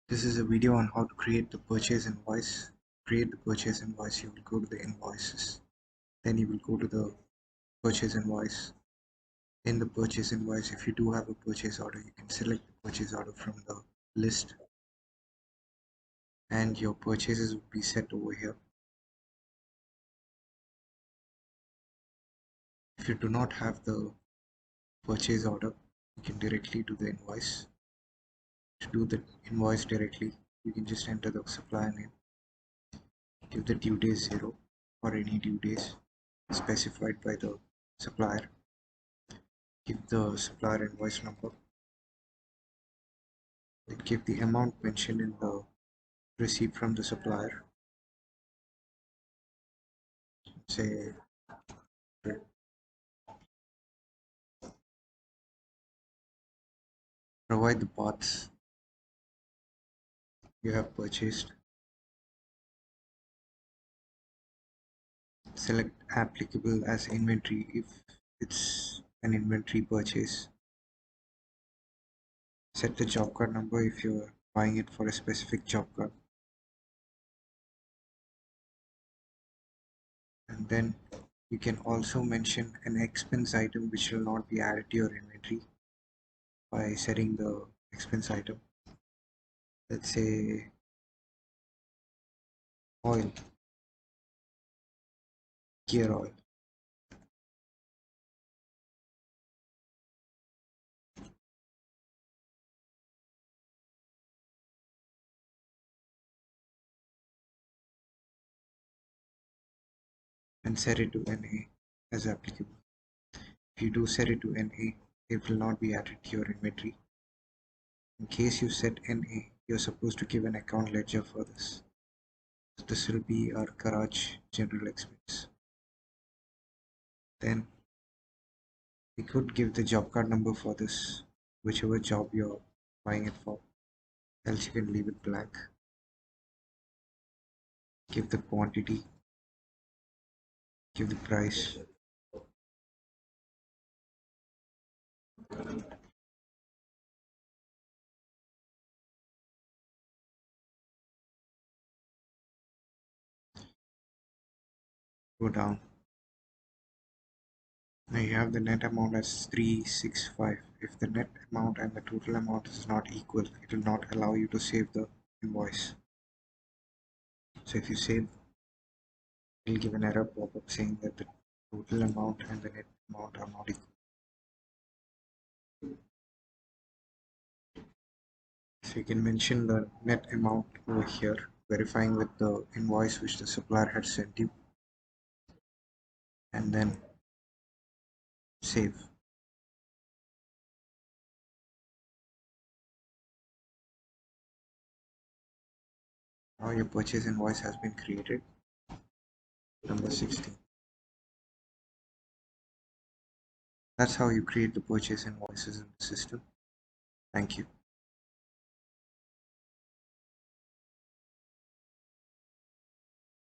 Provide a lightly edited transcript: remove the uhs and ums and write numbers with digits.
This is a video on how to create the purchase invoice. Create the purchase invoice, you will go to the invoices. Then you will go to the purchase invoice. In the purchase invoice, if you do have a purchase order, you can select the purchase order from the list. And your purchases will be set over here. If you do not have the purchase order, you can directly do the invoice. To do the invoice directly, you can just enter the supplier name. Give the due date 0 or any due days specified by the supplier. Give the supplier invoice number. Then give the amount mentioned in the receipt from the supplier. Say provide the parts you have purchased. Select applicable as inventory if it's an inventory purchase. Set the job card number if you're buying it for a specific job card. And then you can also mention an expense item which will not be added to your inventory by setting the expense item. Let's say oil, gear oil. And set it to NA as applicable. If you do set it to NA, it will not be added to your inventory. In case you set NA, you're supposed to give an account ledger for this. So this will be our garage general expense. Then we could give the job card number for this, whichever job you're buying it for. Else you can leave it blank. Give the quantity, give the price. Go down. Now you have the net amount as 365. If the net amount and the total amount is not equal, it will not allow you to save the invoice. So if you save, it will give an error pop-up saying that the total amount and the net amount are not equal. So you can mention the net amount over here, verifying with the invoice which the supplier had sent you, and then save. Now your purchase invoice has been created. Number 16. That's how you create the purchase invoices in the system. Thank you.